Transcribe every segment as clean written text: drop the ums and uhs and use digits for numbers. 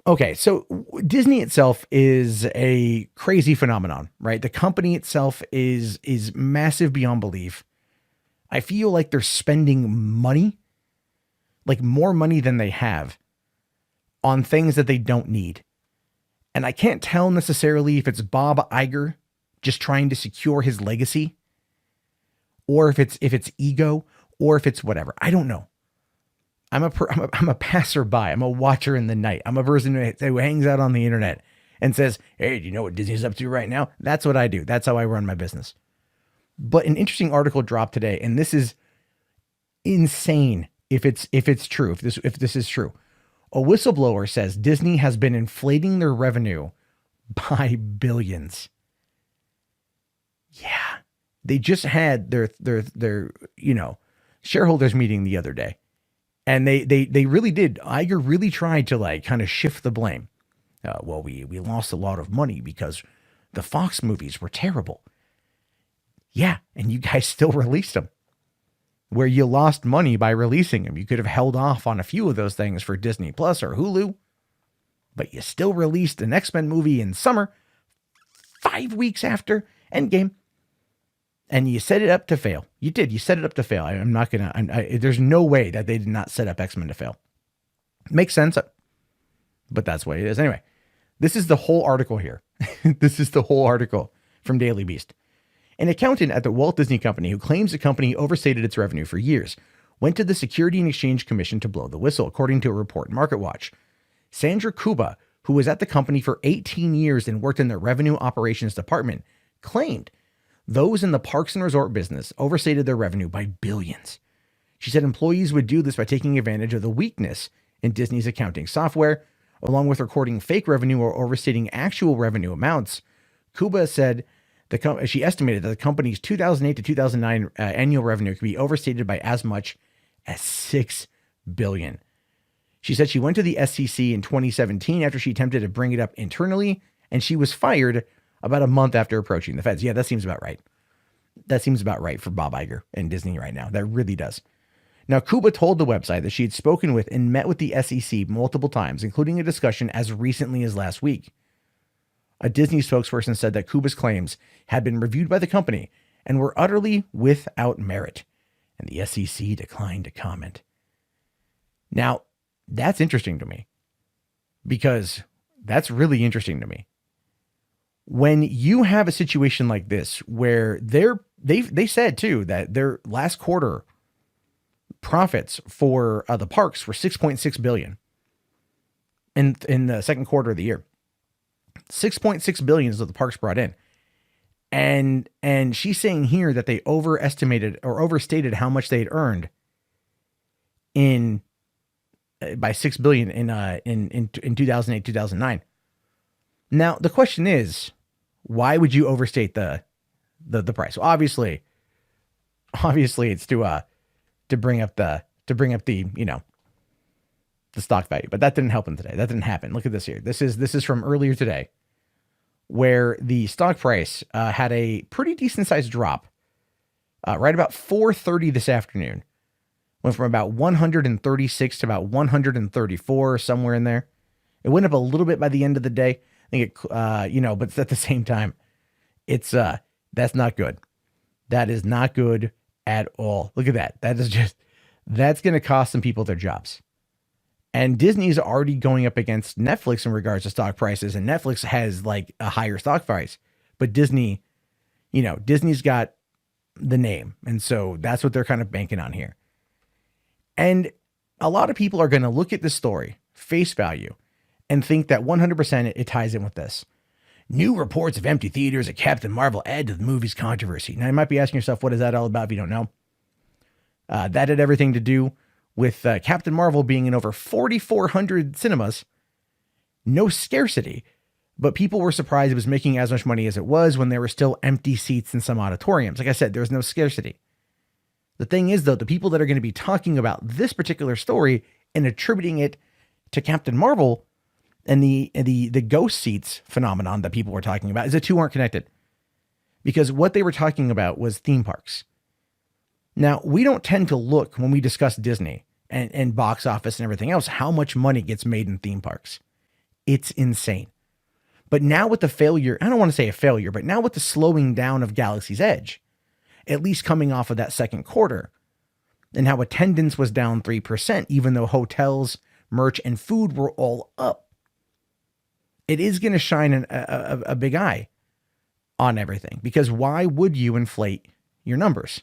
Okay, so Disney itself is a crazy phenomenon, right? The company itself is massive beyond belief. I feel like they're spending money, like more money than they have, on things that they don't need. And I can't tell necessarily if it's Bob Iger just trying to secure his legacy, or if it's ego, or if it's whatever. I don't know. I'm a passerby. I'm a watcher in the night. I'm a person who hangs out on the internet and says, "Hey, do you know what Disney's up to right now?" That's what I do. That's how I run my business. But an interesting article dropped today, and this is insane. If it's true, if this is true, a whistleblower says Disney has been inflating their revenue by billions. Yeah, they just had their shareholders meeting the other day. And they really did. Iger really tried to like kind of shift the blame. Well, we lost a lot of money because the Fox movies were terrible. Yeah, and you guys still released them. Where you lost money by releasing them. You could have held off on a few of those things for Disney Plus or Hulu, but you still released an X-Men movie in summer, 5 weeks after Endgame. And you set it up to fail. You did. You set it up to fail. I'm not going to, there's no way that they did not set up X-Men to fail. Makes sense, but that's what it is. Anyway, this is the whole article here. This is the whole article from Daily Beast. An accountant at the Walt Disney Company who claims the company overstated its revenue for years went to the Security and Exchange Commission to blow the whistle, according to a report in MarketWatch. Sandra Kuba, who was at the company for 18 years and worked in the revenue operations department, claimed those in the parks and resort business overstated their revenue by billions. She said employees would do this by taking advantage of the weakness in Disney's accounting software, along with recording fake revenue or overstating actual revenue amounts. Kuba said she estimated that the company's 2008 to 2009 annual revenue could be overstated by as much as $6 billion. She said she went to the SEC in 2017 after she attempted to bring it up internally, and she was fired about a month after approaching the feds. Yeah, that seems about right. That seems about right for Bob Iger and Disney right now. That really does. Now, Kuba told the website that she had spoken with and met with the SEC multiple times, including a discussion as recently as last week. A Disney spokesperson said that Kuba's claims had been reviewed by the company and were utterly without merit, and the SEC declined to comment. Now, that's interesting to me, because that's really interesting to me. When you have a situation like this where they said too that their last quarter profits for the parks were $6.6 billion in the second quarter of the year. $6.6 billion is what the parks brought in. And she's saying here that they overestimated or overstated how much they'd earned by $6 billion in 2008, 2009. Now, the question is, why would you overstate the price? Well, obviously it's to bring up the the stock value, but that didn't help them today. That didn't happen. Look at this here. This is from earlier today, where the stock price had a pretty decent sized drop right about 4:30 this afternoon. Went from about 136 to about 134, somewhere in there. It went up a little bit by the end of the day. I think but at the same time, it's that's not good. That is not good at all. Look at that. That's going to cost some people their jobs. And Disney's already going up against Netflix in regards to stock prices, and Netflix has like a higher stock price, but Disney's got the name. And so that's what they're kind of banking on here. And a lot of people are going to look at this story, face value, and think that 100% it ties in with this. New reports of empty theaters at Captain Marvel add to the movie's controversy. Now, you might be asking yourself, what is that all about if you don't know? That had everything to do with Captain Marvel being in over 4,400 cinemas. No scarcity, but people were surprised it was making as much money as it was when there were still empty seats in some auditoriums. Like I said, there was no scarcity. The thing is, though, the people that are going to be talking about this particular story and attributing it to Captain Marvel and the ghost seats phenomenon that people were talking about is the two aren't connected. Because what they were talking about was theme parks. Now, we don't tend to look when we discuss Disney and box office and everything else, how much money gets made in theme parks. It's insane. But now with the failure, I don't want to say a failure, but now with the slowing down of Galaxy's Edge, at least coming off of that second quarter, and how attendance was down 3%, even though hotels, merch, and food were all up, it is going to shine a big eye on everything. Because why would you inflate your numbers?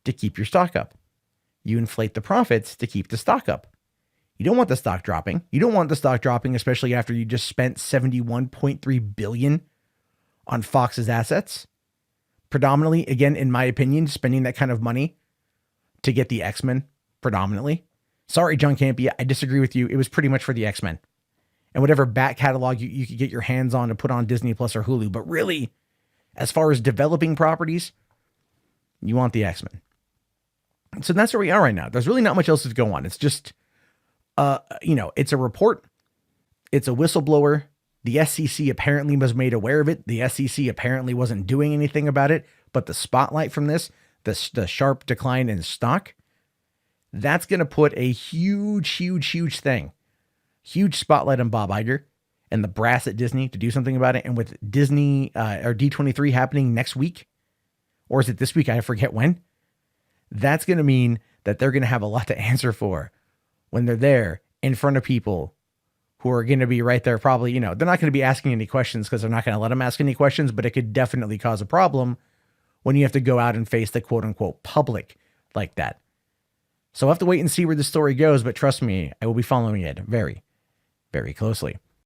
To keep your stock up. You inflate the profits to keep the stock up. You don't want the stock dropping. You don't want the stock dropping, especially after you just spent $71.3 billion on Fox's assets. Predominantly, again, in my opinion, spending that kind of money to get the X-Men predominantly. Sorry, John Campea, I disagree with you. It was pretty much for the X-Men and whatever back catalog you could get your hands on to put on Disney Plus or Hulu. But really, as far as developing properties, you want the X-Men. So that's where we are right now. There's really not much else to go on. It's just, it's a report. It's a whistleblower. The SEC apparently was made aware of it. The SEC apparently wasn't doing anything about it. But the spotlight from this, the sharp decline in stock, that's going to put a huge spotlight on Bob Iger and the brass at Disney to do something about it. And with Disney or D23 happening next week, or is it this week? I forget when. That's going to mean that they're going to have a lot to answer for when they're there in front of people who are going to be right there. Probably, they're not going to be asking any questions because they're not going to let them ask any questions, but it could definitely cause a problem when you have to go out and face the quote unquote public like that. So we'll have to wait and see where the story goes. But trust me, I will be following it very, very closely.